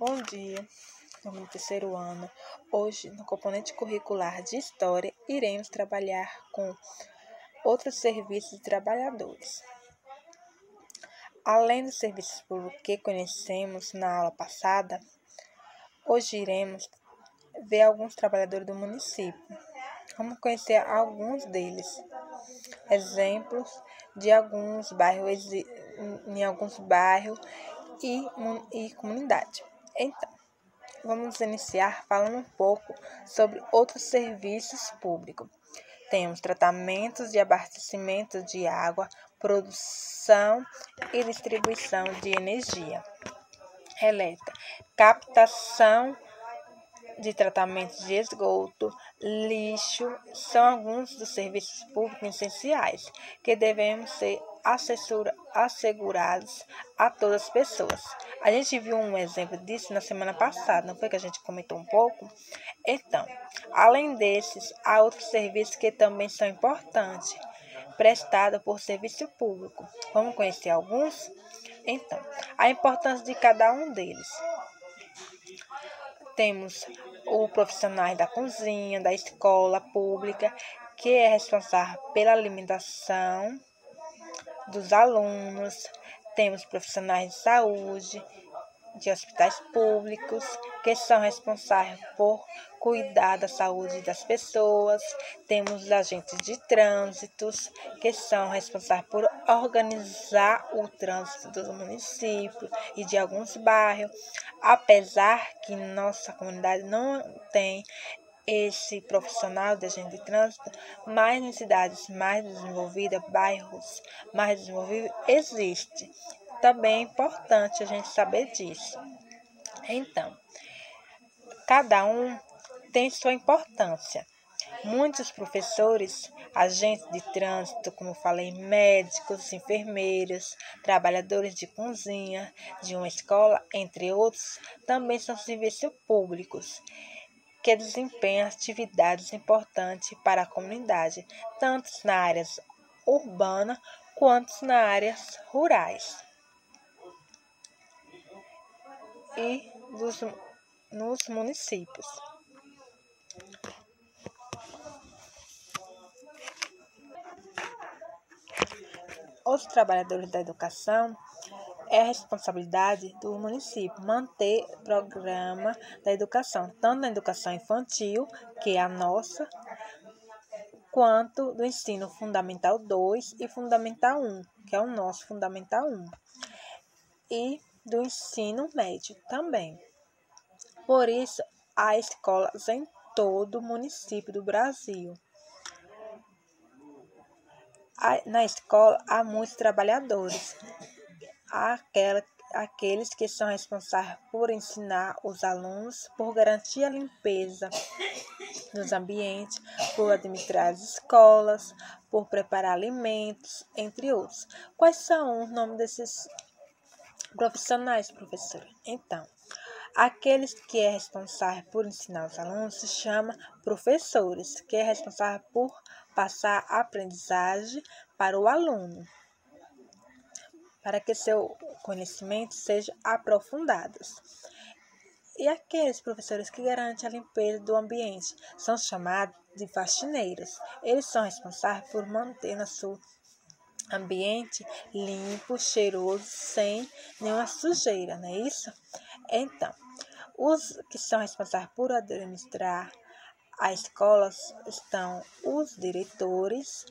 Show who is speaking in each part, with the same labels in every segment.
Speaker 1: Bom dia, estamos no terceiro ano. Hoje, no componente curricular de História, iremos trabalhar com outros serviços de trabalhadores. Além dos serviços públicos que conhecemos na aula passada, hoje iremos ver alguns trabalhadores do município. Vamos conhecer alguns deles. Exemplos de alguns bairros, em alguns bairros e comunidade. Então, vamos iniciar falando um pouco sobre outros serviços públicos. Temos tratamentos de abastecimento de água, produção e distribuição de energia elétrica, captação de tratamento de esgoto, lixo, são alguns dos serviços públicos essenciais que devemos ser assegurados a todas as pessoas. A gente viu um exemplo disso na semana passada, não foi que a gente comentou um pouco? Então, além desses, há outros serviços que também são importantes, prestados por serviço público. Vamos conhecer alguns? Então, a importância de cada um deles. Temos o profissional da cozinha, da escola pública, que é responsável pela alimentação dos alunos. Temos profissionais de saúde, de hospitais públicos, que são responsáveis por cuidar da saúde das pessoas. Temos os agentes de trânsito, que são responsáveis por organizar o trânsito do município e de alguns bairros. Apesar que nossa comunidade não tem esse profissional de agente de trânsito, mas em cidades mais desenvolvidas, bairros mais desenvolvidos, existe. Também é importante a gente saber disso. Então, cada um tem sua importância. Muitos professores, agentes de trânsito, como eu falei, médicos, enfermeiros, trabalhadores de cozinha, de uma escola, entre outros, também são serviços públicos que desempenham atividades importantes para a comunidade, tanto na área urbana quanto nas áreas rurais e nos municípios. Os trabalhadores da educação é a responsabilidade do município manter o programa da educação, tanto na educação infantil, que é a nossa, quanto do ensino fundamental 2 e fundamental 1, que é o nosso fundamental 1, e do ensino médio também. Por isso, há escolas em todo o município do Brasil. Na escola há muitos trabalhadores, aqueles que são responsáveis por ensinar os alunos, por garantir a limpeza dos ambientes, por administrar as escolas, por preparar alimentos, entre outros. Quais são os nomes desses profissionais, professor? Então, aqueles que é responsável por ensinar os alunos se chama professores, que é responsável por passar a aprendizagem para o aluno, para que seu conhecimento seja aprofundado. E aqueles professores que garantem a limpeza do ambiente são chamados de faxineiros. Eles são responsáveis por manter nosso ambiente limpo, cheiroso, sem nenhuma sujeira, não é isso? Então, os que são responsáveis por administrar as escolas estão os diretores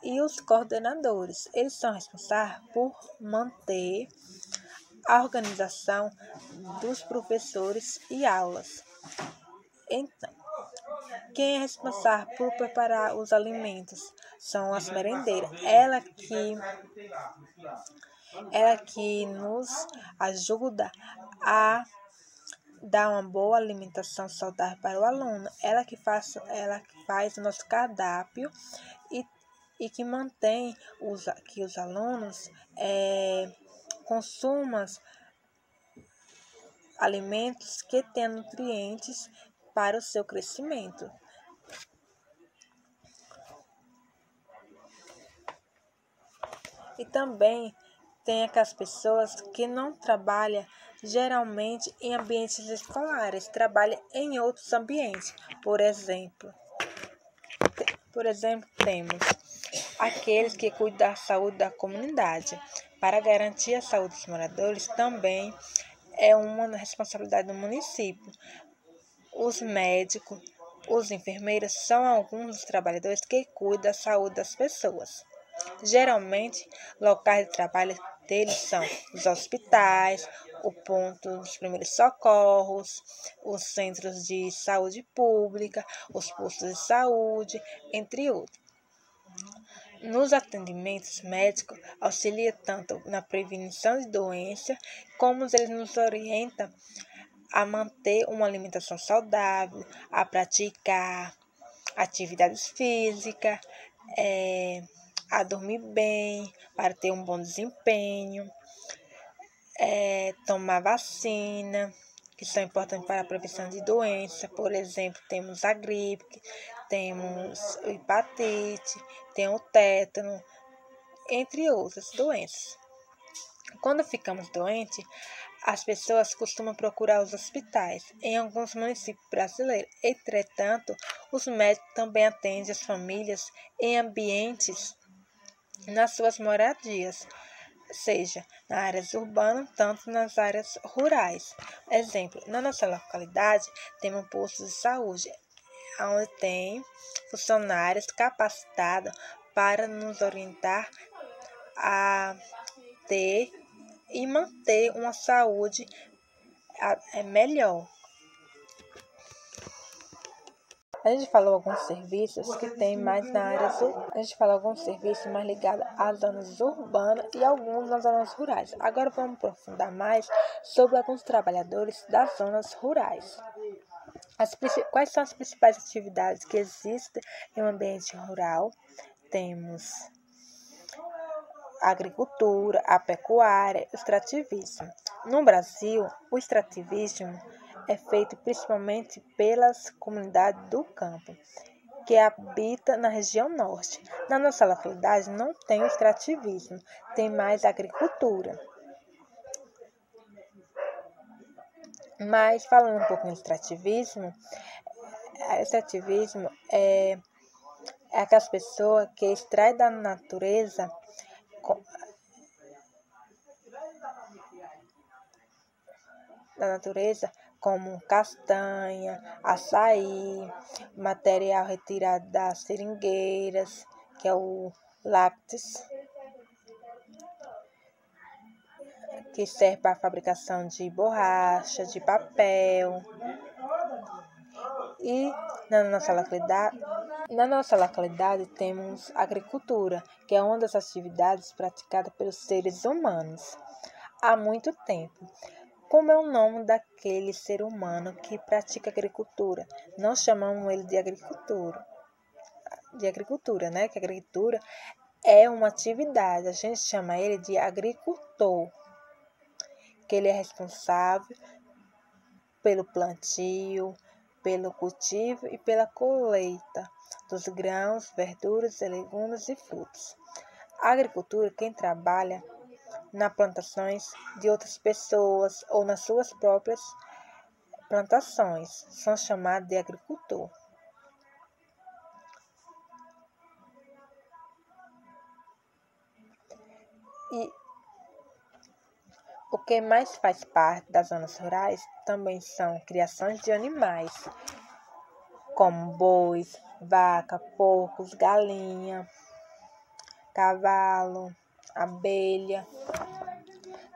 Speaker 1: e os coordenadores. Eles são responsáveis por manter a organização dos professores e aulas. Então, quem é responsável por preparar os alimentos são as merendeiras. Ela que nos ajuda a dar uma boa alimentação saudável para o aluno. Ela que faz o nosso cardápio e que mantém que os alunos consumam alimentos que tenham nutrientes para o seu crescimento. E também tem aquelas pessoas que não trabalham geralmente em ambientes escolares, trabalham em outros ambientes. Por exemplo, temos aqueles que cuidam da saúde da comunidade. Para garantir a saúde dos moradores, também é uma responsabilidade do município. Os médicos, os enfermeiros são alguns dos trabalhadores que cuidam da saúde das pessoas. Geralmente, locais de trabalho deles são os hospitais, o ponto dos primeiros socorros, os centros de saúde pública, os postos de saúde, entre outros. Nos atendimentos médicos, auxilia tanto na prevenção de doenças, como eles nos orientam a manter uma alimentação saudável, a praticar atividades físicas, a dormir bem, para ter um bom desempenho, tomar vacina, que são importantes para a prevenção de doenças. Por exemplo, temos a gripe, temos a hepatite, tem o tétano, entre outras doenças. Quando ficamos doentes, as pessoas costumam procurar os hospitais em alguns municípios brasileiros. Entretanto, os médicos também atendem as famílias em ambientes nas suas moradias, seja nas áreas urbanas, tanto nas áreas rurais. Exemplo, na nossa localidade, temos um posto de saúde, onde tem funcionários capacitados para nos orientar a ter e manter uma saúde melhor. A gente falou alguns serviços que tem mais na área a gente falou alguns serviços mais ligados às zonas urbanas e alguns nas zonas rurais. Agora vamos aprofundar mais sobre alguns trabalhadores das zonas rurais. Quais são as principais atividades que existem em um ambiente rural? Temos a agricultura, a pecuária, o extrativismo. No Brasil, o extrativismo é feito principalmente pelas comunidades do campo, que habitam na região norte. Na nossa localidade não tem o extrativismo, tem mais agricultura. Mas falando um pouco em extrativismo é aquelas pessoas que extraem da natureza como castanha, açaí, material retirado das seringueiras, que é o lácteos, que serve para a fabricação de borracha, de papel. E na nossa localidade temos agricultura, que é uma das atividades praticadas pelos seres humanos há muito tempo. Como é o nome daquele ser humano que pratica agricultura? Não chamamos ele de agricultura, né? Que agricultura é uma atividade, a gente chama ele de agricultor, que ele é responsável pelo plantio, pelo cultivo e pela colheita dos grãos, verduras, legumes e frutos. A agricultura, quem trabalha nas plantações de outras pessoas ou nas suas próprias plantações, são chamados de agricultor. E o que mais faz parte das zonas rurais também são criações de animais, como bois, vaca, porcos, galinha, cavalo, abelha.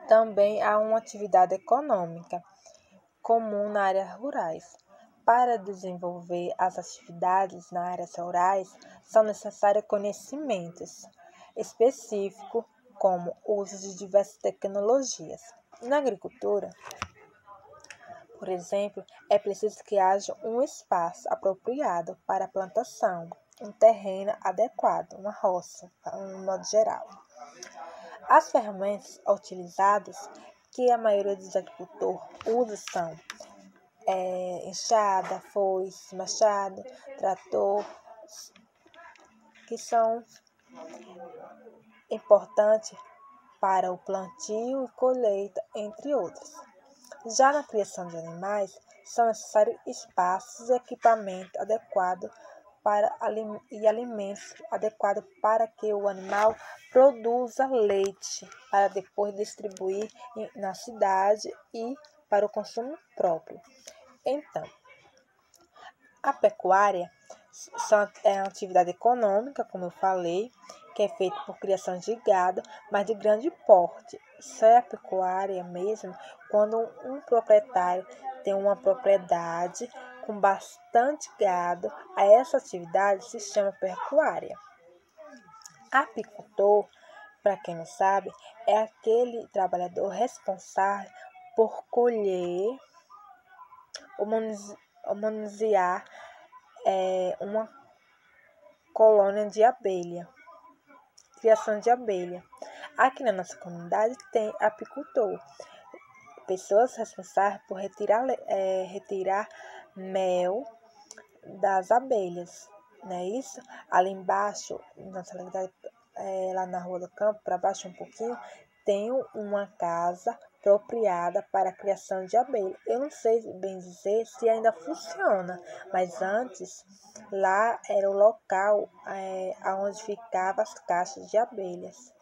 Speaker 1: Também há uma atividade econômica comum nas áreas rurais. Para desenvolver as atividades nas áreas rurais, são necessários conhecimentos específicos, como o uso de diversas tecnologias. Na agricultura, por exemplo, é preciso que haja um espaço apropriado para a plantação, um terreno adequado, uma roça, no modo geral. As ferramentas utilizadas que a maioria dos agricultores usa são enxada, foice, machado, trator, que são importantes para o plantio e colheita, entre outros. Já na criação de animais, são necessários espaços e equipamento adequado e alimentos adequados para que o animal produza leite, para depois distribuir na cidade e para o consumo próprio. Então, a pecuária é uma atividade econômica, como eu falei, que é feita por criação de gado, mas de grande porte. Isso é a pecuária mesmo quando um proprietário tem uma propriedade com bastante gado. A essa atividade se chama pecuária. Apicultor, para quem não sabe, é aquele trabalhador responsável por colher ou manusear uma colônia de abelha, criação de abelha. Aqui na nossa comunidade tem apicultor, pessoas responsáveis por retirar mel das abelhas, não é isso? Ali embaixo, nossa localidade, lá na Rua do Campo, para baixo um pouquinho, tem uma casa apropriada para a criação de abelha. Eu não sei bem dizer se ainda funciona, mas antes lá era o local onde ficavam as caixas de abelhas.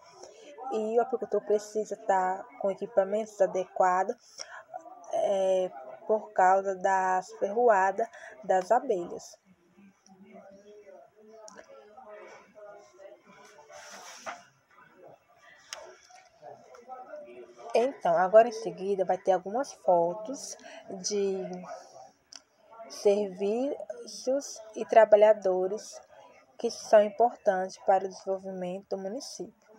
Speaker 1: E o apicultor precisa estar com equipamentos adequados por causa das ferroadas das abelhas. Então, agora em seguida vai ter algumas fotos de serviços e trabalhadores que são importantes para o desenvolvimento do município.